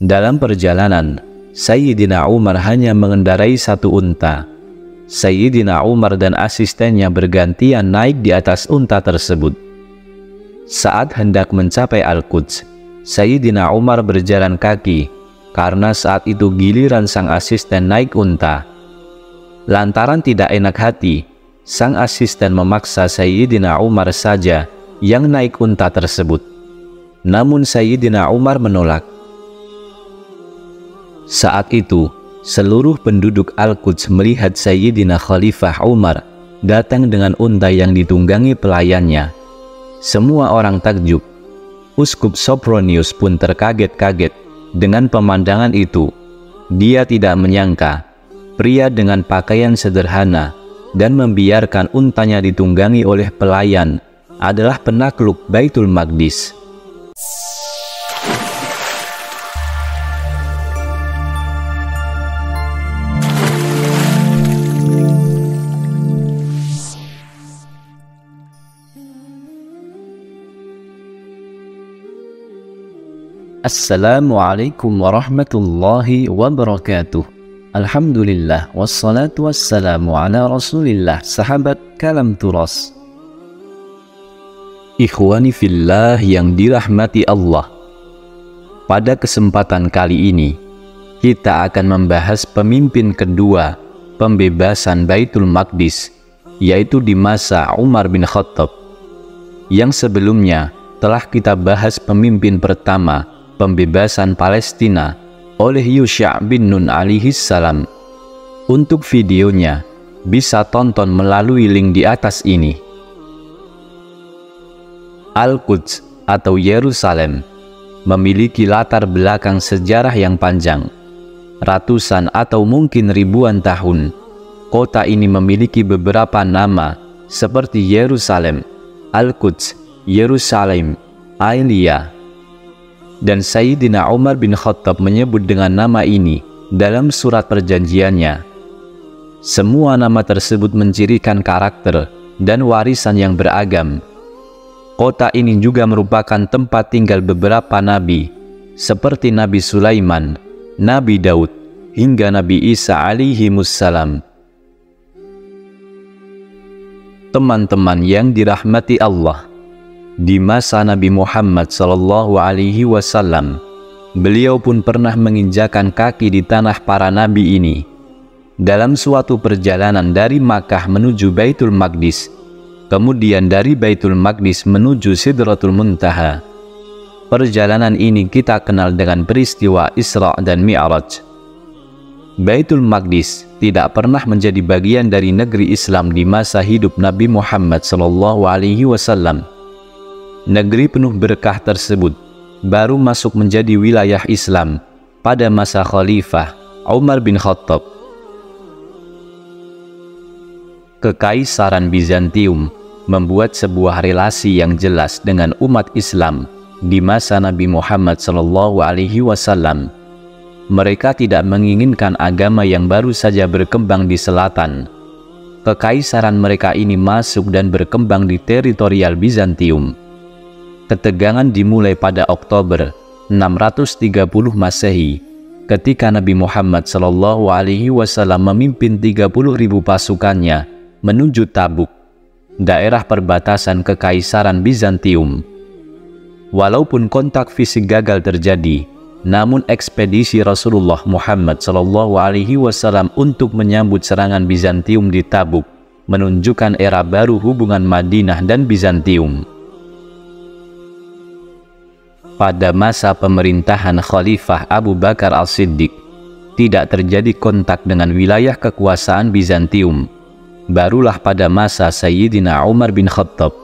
Dalam perjalanan, Sayyidina Umar hanya mengendarai satu unta. Sayyidina Umar dan asistennya bergantian naik di atas unta tersebut. Saat hendak mencapai Al-Quds, Sayyidina Umar berjalan kaki karena saat itu giliran sang asisten naik unta. Lantaran tidak enak hati, sang asisten memaksa Sayyidina Umar saja yang naik unta tersebut. Namun Sayyidina Umar menolak. Saat itu, seluruh penduduk Al-Quds melihat Sayyidina Khalifah Umar datang dengan unta yang ditunggangi pelayannya. Semua orang takjub. Uskup Sopronius pun terkaget-kaget dengan pemandangan itu. Dia tidak menyangka pria dengan pakaian sederhana dan membiarkan untanya ditunggangi oleh pelayan adalah penakluk Baitul Maqdis. Assalamualaikum warahmatullahi wabarakatuh. Alhamdulillah, wassalatu wassalamu ala rasulillah. Sahabat Kalam Turas, ikhwani fillah yang dirahmati Allah, pada kesempatan kali ini kita akan membahas pemimpin kedua pembebasan Baitul Maqdis, yaitu di masa Umar bin Khattab. Yang sebelumnya telah kita bahas pemimpin pertama pembebasan Palestina oleh Yusha' bin Nun alaihissalam. Untuk videonya bisa tonton melalui link di atas ini. Al-Quds atau Yerusalem memiliki latar belakang sejarah yang panjang. Ratusan atau mungkin ribuan tahun, kota ini memiliki beberapa nama seperti Yerusalem, Al-Quds, Yerusalem, Ailiyah. Dan Sayyidina Umar bin Khattab menyebut dengan nama ini dalam surat perjanjiannya. Semua nama tersebut mencirikan karakter dan warisan yang beragam. Kota ini juga merupakan tempat tinggal beberapa nabi, seperti Nabi Sulaiman, Nabi Daud, hingga Nabi Isa alaihimussalam. Teman-teman yang dirahmati Allah, di masa Nabi Muhammad SAW, beliau pun pernah menginjakan kaki di tanah para nabi ini. Dalam suatu perjalanan dari Makkah menuju Baitul Maqdis, kemudian dari Baitul Maqdis menuju Sidratul Muntaha. Perjalanan ini kita kenal dengan peristiwa Isra dan Mi'raj. Baitul Maqdis tidak pernah menjadi bagian dari negeri Islam di masa hidup Nabi Muhammad SAW. Negeri penuh berkah tersebut baru masuk menjadi wilayah Islam pada masa Khalifah Umar bin Khattab. Kekaisaran Bizantium membuat sebuah relasi yang jelas dengan umat Islam di masa Nabi Muhammad SAW. Mereka tidak menginginkan agama yang baru saja berkembang di selatan. Kekaisaran mereka ini masuk dan berkembang di teritorial Bizantium. Ketegangan dimulai pada Oktober 630 Masehi ketika Nabi Muhammad SAW memimpin 30.000 pasukannya menuju Tabuk, daerah perbatasan Kekaisaran Bizantium. Walaupun kontak fisik gagal terjadi, namun ekspedisi Rasulullah Muhammad SAW untuk menyambut serangan Bizantium di Tabuk menunjukkan era baru hubungan Madinah dan Bizantium. Pada masa pemerintahan Khalifah Abu Bakar As-Siddiq, tidak terjadi kontak dengan wilayah kekuasaan Bizantium. Barulah pada masa Sayyidina Umar bin Khattab,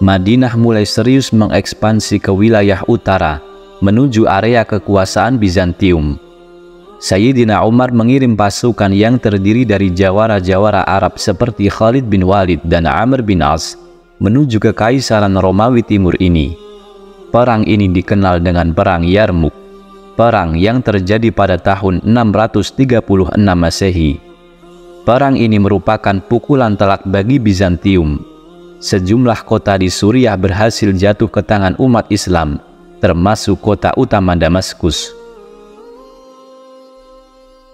Madinah mulai serius mengekspansi ke wilayah utara menuju area kekuasaan Bizantium. Sayyidina Umar mengirim pasukan yang terdiri dari jawara-jawara Arab seperti Khalid bin Walid dan Amr bin As menuju ke Kekaisaran Romawi Timur ini. Perang ini dikenal dengan Perang Yarmuk, perang yang terjadi pada tahun 636 Masehi. Perang ini merupakan pukulan telak bagi Bizantium. Sejumlah kota di Suriah berhasil jatuh ke tangan umat Islam, termasuk kota utama Damaskus.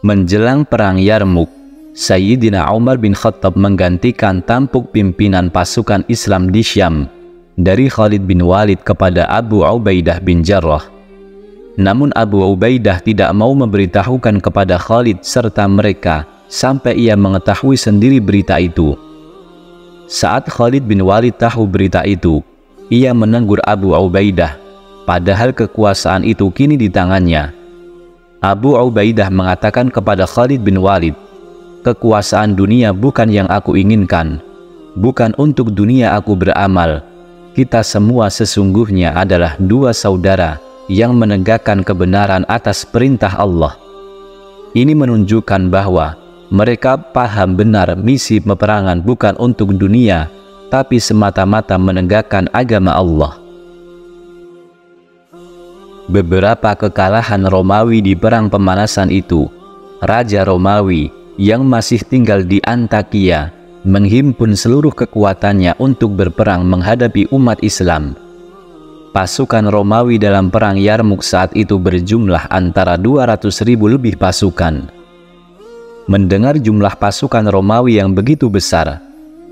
Menjelang perang Yarmuk, Sayyidina Umar bin Khattab menggantikan tampuk pimpinan pasukan Islam di Syam dari Khalid bin Walid kepada Abu Ubaidah bin Jarrah. Namun Abu Ubaidah tidak mau memberitahukan kepada Khalid serta mereka sampai ia mengetahui sendiri berita itu. Saat Khalid bin Walid tahu berita itu, ia menegur Abu Ubaidah, padahal kekuasaan itu kini di tangannya. Abu Ubaidah mengatakan kepada Khalid bin Walid, "Kekuasaan dunia bukan yang aku inginkan. Bukan untuk dunia aku beramal. Kita semua sesungguhnya adalah dua saudara yang menegakkan kebenaran atas perintah Allah." Ini menunjukkan bahwa mereka paham benar misi peperangan bukan untuk dunia, tapi semata-mata menegakkan agama Allah. Beberapa kekalahan Romawi di perang pemanasan itu, Raja Romawi yang masih tinggal di Antakia menghimpun seluruh kekuatannya untuk berperang menghadapi umat Islam. Pasukan Romawi dalam perang Yarmuk saat itu berjumlah antara 200.000 lebih pasukan. Mendengar jumlah pasukan Romawi yang begitu besar,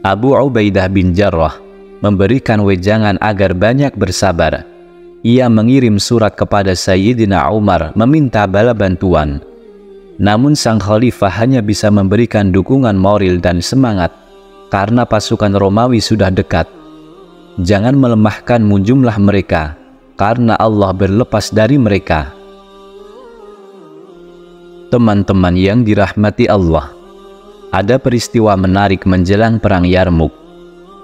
Abu Ubaidah bin Jarrah memberikan wejangan agar banyak bersabar. Ia mengirim surat kepada Sayyidina Umar meminta bala bantuan. Namun sang khalifah hanya bisa memberikan dukungan moral dan semangat karena pasukan Romawi sudah dekat. Jangan melemahkanmu jumlah mereka, karena Allah berlepas dari mereka. Teman-teman yang dirahmati Allah, ada peristiwa menarik menjelang perang Yarmuk.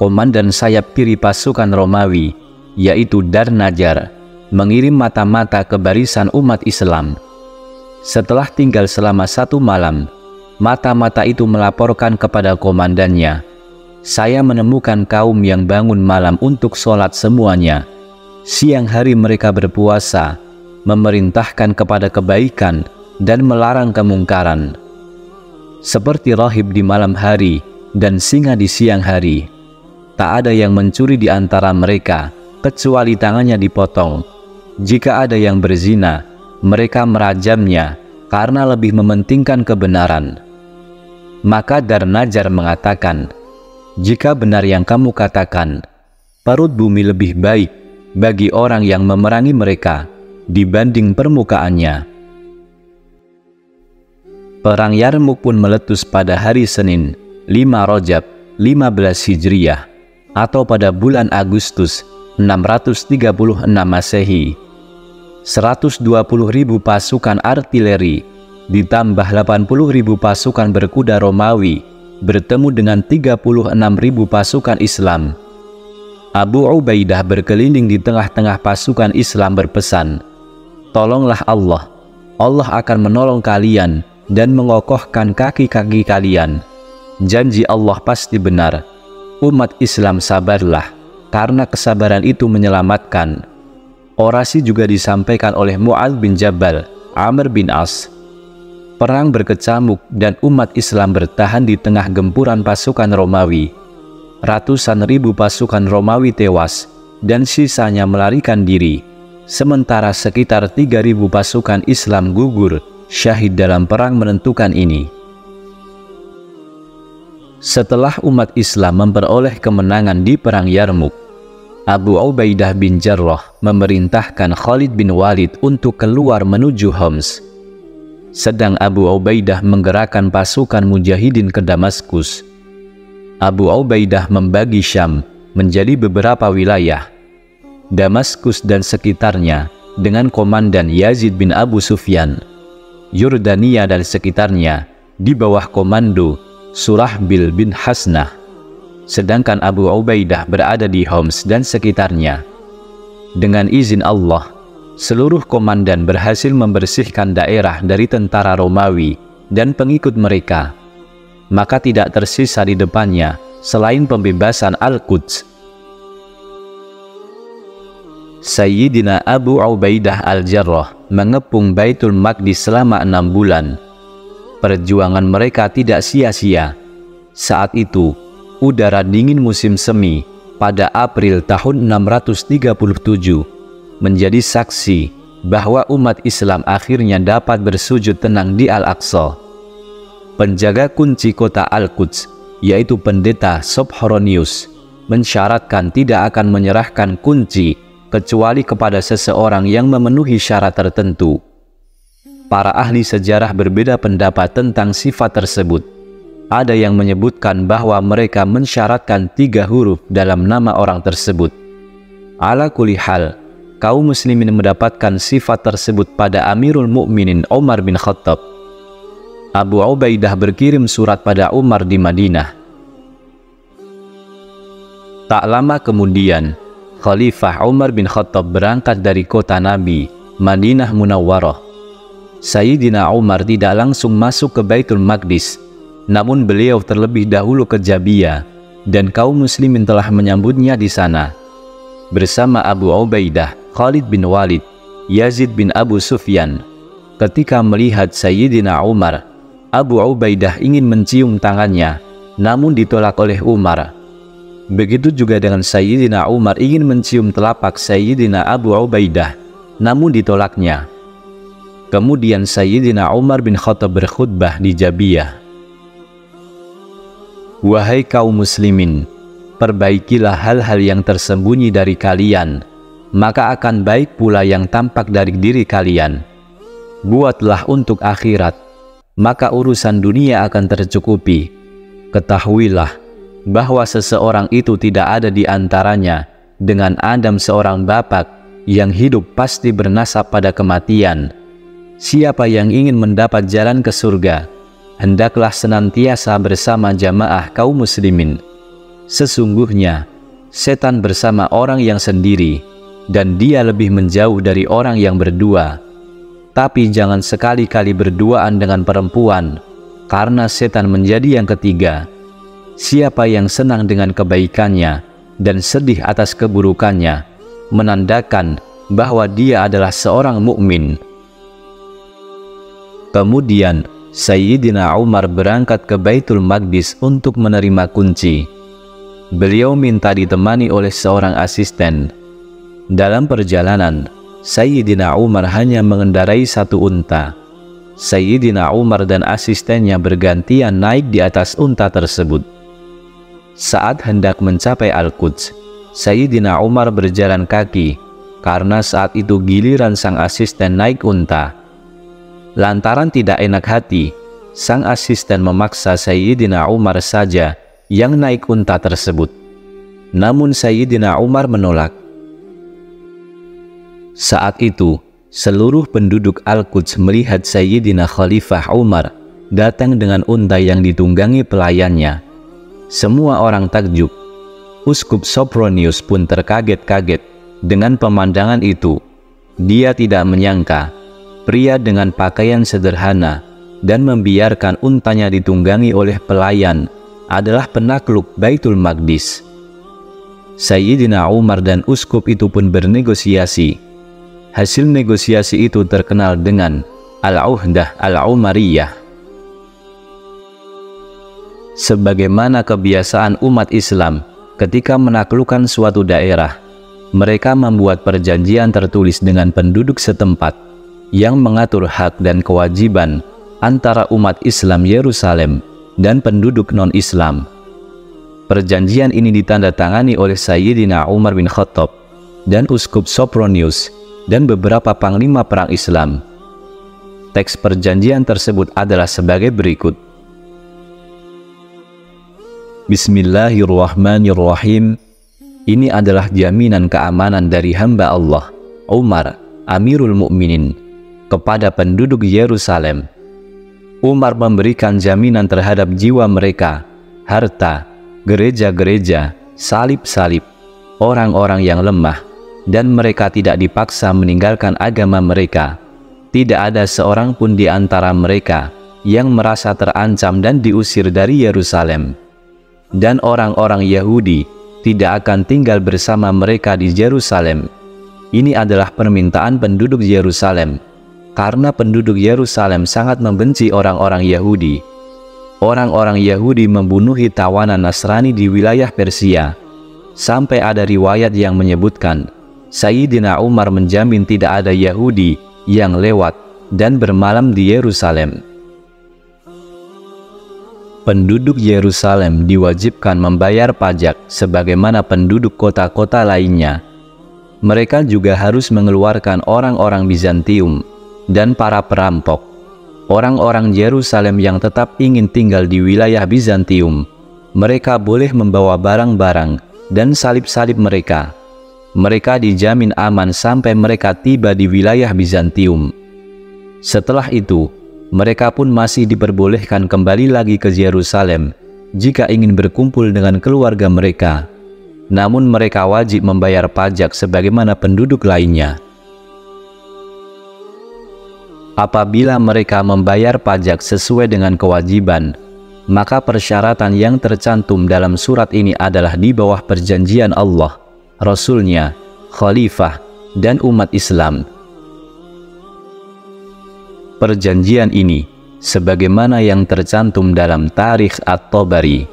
Komandan sayap kiri pasukan Romawi, yaitu Darnajar, mengirim mata-mata ke barisan umat Islam. Setelah tinggal selama 1 malam, mata-mata itu melaporkan kepada komandannya, "Saya menemukan kaum yang bangun malam untuk sholat semuanya. Siang hari mereka berpuasa, memerintahkan kepada kebaikan dan melarang kemungkaran. Seperti rahib di malam hari dan singa di siang hari. Tak ada yang mencuri di antara mereka, kecuali tangannya dipotong. Jika ada yang berzina, mereka merajamnya karena lebih mementingkan kebenaran." Maka Darnajar mengatakan, "Jika benar yang kamu katakan, perut bumi lebih baik bagi orang yang memerangi mereka dibanding permukaannya." Perang Yarmuk pun meletus pada hari Senin, 5 Rajab 15 Hijriah, atau pada bulan Agustus 636 Masehi. 120.000 pasukan artileri ditambah 80.000 pasukan berkuda Romawi bertemu dengan 36.000 pasukan Islam. Abu Ubaidah berkeliling di tengah-tengah pasukan Islam berpesan, "Tolonglah Allah. Allah akan menolong kalian dan mengokohkan kaki-kaki kalian. Janji Allah pasti benar. Umat Islam sabarlah, karena kesabaran itu menyelamatkan." Orasi juga disampaikan oleh Mu'adz bin Jabal, Amr bin As. Perang berkecamuk dan umat Islam bertahan di tengah gempuran pasukan Romawi. Ratusan ribu pasukan Romawi tewas dan sisanya melarikan diri, sementara sekitar 3.000 pasukan Islam gugur syahid dalam perang menentukan ini. Setelah umat Islam memperoleh kemenangan di perang Yarmuk, Abu Ubaidah bin Jarrah memerintahkan Khalid bin Walid untuk keluar menuju Homs. Sedang Abu Ubaidah menggerakkan pasukan mujahidin ke Damaskus. Abu Ubaidah membagi Syam menjadi beberapa wilayah. Damaskus dan sekitarnya dengan komandan Yazid bin Abu Sufyan. Yordania dan sekitarnya di bawah komando Surahbil bin Hasnah. Sedangkan Abu Ubaidah berada di Homs dan sekitarnya. Dengan izin Allah, seluruh komandan berhasil membersihkan daerah dari tentara Romawi dan pengikut mereka. Maka tidak tersisa di depannya selain pembebasan Al-Quds. Sayyidina Abu Ubaidah al-Jarrah mengepung Baitul Maqdis selama 6 bulan. Perjuangan mereka tidak sia-sia. Saat itu, udara dingin musim semi pada April tahun 637 menjadi saksi bahwa umat Islam akhirnya dapat bersujud tenang di Al-Aqsa. Penjaga kunci kota Al-Quds, yaitu pendeta Sophronius, mensyaratkan tidak akan menyerahkan kunci kecuali kepada seseorang yang memenuhi syarat tertentu. Para ahli sejarah berbeda pendapat tentang sifat tersebut. Ada yang menyebutkan bahwa mereka mensyaratkan 3 huruf dalam nama orang tersebut. Ala kulli hal, kaum muslimin mendapatkan sifat tersebut pada Amirul Mukminin Umar bin Khattab. Abu Ubaidah berkirim surat pada Umar di Madinah. Tak lama kemudian, Khalifah Umar bin Khattab berangkat dari kota Nabi, Madinah Munawwarah. Sayyidina Umar tidak langsung masuk ke Baitul Maqdis, namun beliau terlebih dahulu ke Jabiyah, dan kaum muslimin telah menyambutnya di sana. Bersama Abu Ubaidah, Khalid bin Walid, Yazid bin Abu Sufyan. Ketika melihat Sayyidina Umar, Abu Ubaidah ingin mencium tangannya, namun ditolak oleh Umar. Begitu juga dengan Sayyidina Umar ingin mencium telapak Sayyidina Abu Ubaidah, namun ditolaknya. Kemudian Sayyidina Umar bin Khattab berkhutbah di Jabiyah. Wahai kaum muslimin, perbaikilah hal-hal yang tersembunyi dari kalian, maka akan baik pula yang tampak dari diri kalian. Buatlah untuk akhirat, maka urusan dunia akan tercukupi. Ketahuilah bahwa seseorang itu tidak ada di antaranya dengan Adam seorang bapak yang hidup pasti bernasab pada kematian. Siapa yang ingin mendapat jalan ke surga, hendaklah senantiasa bersama jamaah kaum muslimin. Sesungguhnya setan bersama orang yang sendiri, dan dia lebih menjauh dari orang yang berdua. Tapi jangan sekali-kali berduaan dengan perempuan, karena setan menjadi yang ketiga. Siapa yang senang dengan kebaikannya dan sedih atas keburukannya, menandakan bahwa dia adalah seorang mukmin. Kemudian Sayyidina Umar berangkat ke Baitul Maqdis untuk menerima kunci. Beliau minta ditemani oleh seorang asisten. Dalam perjalanan, Sayyidina Umar hanya mengendarai 1 unta. Sayyidina Umar dan asistennya bergantian naik di atas unta tersebut. Saat hendak mencapai Al-Quds, Sayyidina Umar berjalan kaki, karena saat itu giliran sang asisten naik unta. Lantaran tidak enak hati, sang asisten memaksa Sayyidina Umar saja yang naik unta tersebut. Namun Sayyidina Umar menolak. Saat itu, seluruh penduduk Al-Quds melihat Sayyidina Khalifah Umar datang dengan unta yang ditunggangi pelayannya. Semua orang takjub. Uskup Sophronius pun terkaget-kaget dengan pemandangan itu. Dia tidak menyangka pria dengan pakaian sederhana dan membiarkan untanya ditunggangi oleh pelayan adalah penakluk Baitul Maqdis. Sayyidina Umar dan uskup itu pun bernegosiasi. Hasil negosiasi itu terkenal dengan Al-Uhdah Al-Umariyah. Sebagaimana kebiasaan umat Islam ketika menaklukkan suatu daerah, mereka membuat perjanjian tertulis dengan penduduk setempat yang mengatur hak dan kewajiban antara umat Islam Yerusalem dan penduduk non-Islam. Perjanjian ini ditandatangani oleh Sayyidina Umar bin Khattab dan Uskup Sophronius dan beberapa panglima perang Islam. Teks perjanjian tersebut adalah sebagai berikut. Bismillahirrahmanirrahim. Ini adalah jaminan keamanan dari hamba Allah, Umar, Amirul Mukminin, kepada penduduk Yerusalem. Umar memberikan jaminan terhadap jiwa mereka, harta, gereja-gereja, salib-salib, orang-orang yang lemah, dan mereka tidak dipaksa meninggalkan agama mereka. Tidak ada seorang pun di antara mereka yang merasa terancam dan diusir dari Yerusalem. Dan orang-orang Yahudi tidak akan tinggal bersama mereka di Yerusalem. Ini adalah permintaan penduduk Yerusalem, karena penduduk Yerusalem sangat membenci orang-orang Yahudi. Orang-orang Yahudi membunuhi tawanan Nasrani di wilayah Persia, sampai ada riwayat yang menyebutkan Sayyidina Umar menjamin tidak ada Yahudi yang lewat dan bermalam di Yerusalem. Penduduk Yerusalem diwajibkan membayar pajak sebagaimana penduduk kota-kota lainnya. Mereka juga harus mengeluarkan orang-orang Bizantium dan para perampok. Orang-orang Yerusalem yang tetap ingin tinggal di wilayah Bizantium, mereka boleh membawa barang-barang dan salib-salib mereka. Mereka dijamin aman sampai mereka tiba di wilayah Bizantium. Setelah itu, mereka pun masih diperbolehkan kembali lagi ke Yerusalem jika ingin berkumpul dengan keluarga mereka. Namun mereka wajib membayar pajak sebagaimana penduduk lainnya. Apabila mereka membayar pajak sesuai dengan kewajiban, maka persyaratan yang tercantum dalam surat ini adalah di bawah perjanjian Allah, Rasul-Nya, Khalifah, dan umat Islam. Perjanjian ini sebagaimana yang tercantum dalam Tarikh At-Tabari.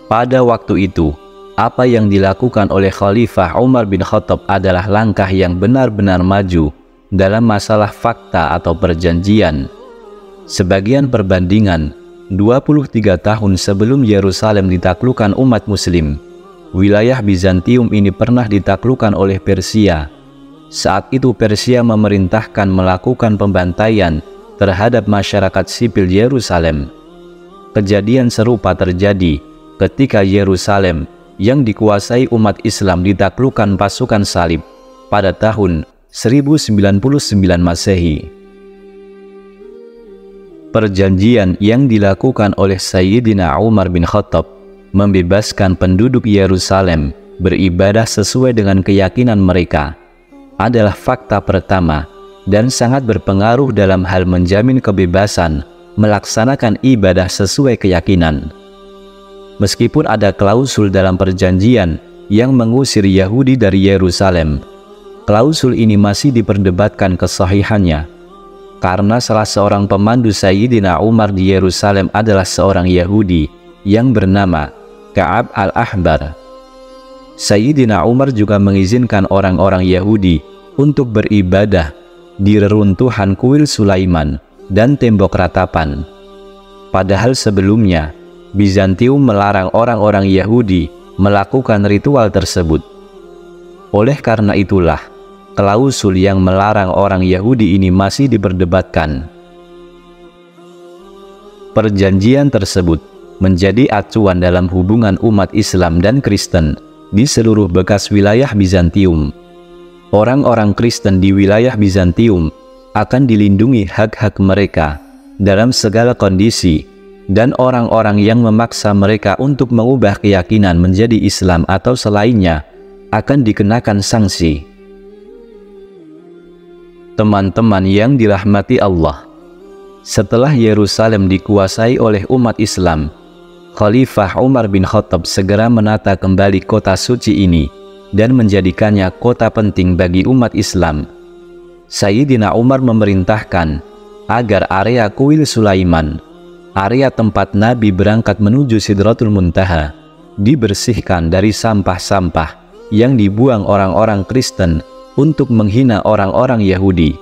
Pada waktu itu, apa yang dilakukan oleh Khalifah Umar bin Khattab adalah langkah yang benar-benar maju dalam masalah fakta atau perjanjian. Sebagian perbandingan, 23 tahun sebelum Yerusalem ditaklukkan umat muslim, wilayah Bizantium ini pernah ditaklukkan oleh Persia. Saat itu Persia memerintahkan melakukan pembantaian terhadap masyarakat sipil Yerusalem. Kejadian serupa terjadi ketika Yerusalem yang dikuasai umat Islam ditaklukkan pasukan salib pada tahun 1099 Masehi. Perjanjian yang dilakukan oleh Sayyidina Umar bin Khattab membebaskan penduduk Yerusalem beribadah sesuai dengan keyakinan mereka adalah fakta pertama dan sangat berpengaruh dalam hal menjamin kebebasan melaksanakan ibadah sesuai keyakinan. Meskipun ada klausul dalam perjanjian yang mengusir Yahudi dari Yerusalem, klausul ini masih diperdebatkan kesahihannya karena salah seorang pemandu Sayyidina Umar di Yerusalem adalah seorang Yahudi yang bernama Ka'ab al-Ahbar. Sayyidina Umar juga mengizinkan orang-orang Yahudi untuk beribadah di reruntuhan kuil Sulaiman dan tembok ratapan. Padahal sebelumnya, Bizantium melarang orang-orang Yahudi melakukan ritual tersebut. Oleh karena itulah, klausul yang melarang orang Yahudi ini masih diperdebatkan. Perjanjian tersebut menjadi acuan dalam hubungan umat Islam dan Kristen di seluruh bekas wilayah Bizantium. Orang-orang Kristen di wilayah Bizantium akan dilindungi hak-hak mereka dalam segala kondisi, dan orang-orang yang memaksa mereka untuk mengubah keyakinan menjadi Islam atau selainnya akan dikenakan sanksi. Teman-teman yang dirahmati Allah, setelah Yerusalem dikuasai oleh umat Islam, Khalifah Umar bin Khattab segera menata kembali kota suci ini dan menjadikannya kota penting bagi umat Islam. Sayyidina Umar memerintahkan agar area kuil Sulaiman, area tempat Nabi berangkat menuju Sidratul Muntaha, dibersihkan dari sampah-sampah yang dibuang orang-orang Kristen untuk menghina orang-orang Yahudi.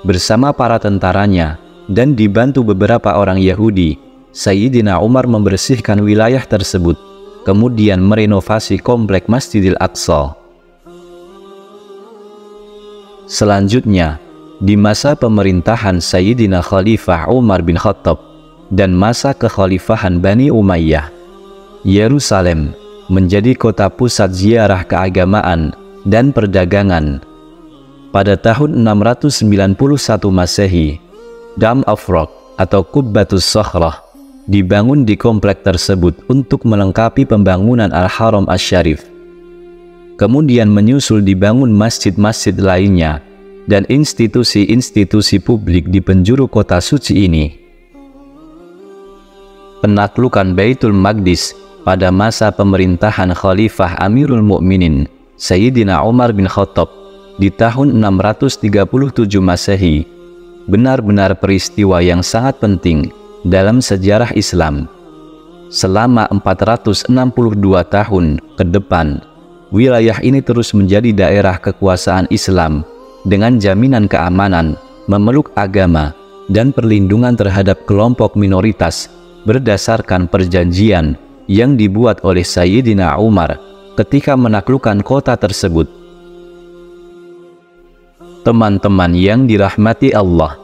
Bersama para tentaranya dan dibantu beberapa orang Yahudi, Sayyidina Umar membersihkan wilayah tersebut, kemudian merenovasi komplek Masjidil Aqsa. Selanjutnya, di masa pemerintahan Sayyidina Khalifah Umar bin Khattab dan masa kekhalifahan Bani Umayyah, Yerusalem menjadi kota pusat ziarah keagamaan dan perdagangan. Pada tahun 691 Masehi, Dome of Rock atau Qubbatus Sakhrah dibangun di komplek tersebut untuk melengkapi pembangunan Al-Haram Asy-Syarif. Kemudian menyusul dibangun masjid-masjid lainnya dan institusi-institusi publik di penjuru kota suci ini. Penaklukan Baitul Maqdis pada masa pemerintahan Khalifah Amirul Mukminin Sayyidina Umar bin Khattab di tahun 637 Masehi benar-benar peristiwa yang sangat penting dalam sejarah Islam. Selama 462 tahun ke depan, wilayah ini terus menjadi daerah kekuasaan Islam dengan jaminan keamanan, memeluk agama, dan perlindungan terhadap kelompok minoritas berdasarkan perjanjian yang dibuat oleh Sayyidina Umar ketika menaklukkan kota tersebut. Teman-teman yang dirahmati Allah,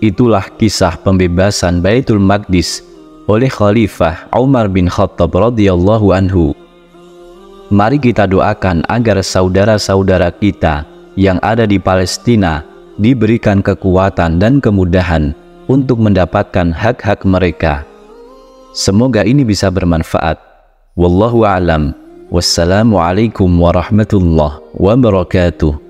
itulah kisah pembebasan Baitul Maqdis oleh Khalifah Umar bin Khattab radhiyallahu anhu. Mari kita doakan agar saudara-saudara kita yang ada di Palestina diberikan kekuatan dan kemudahan untuk mendapatkan hak-hak mereka. Semoga ini bisa bermanfaat. Wallahu a'lam. Wassalamualaikum warahmatullahi wabarakatuh.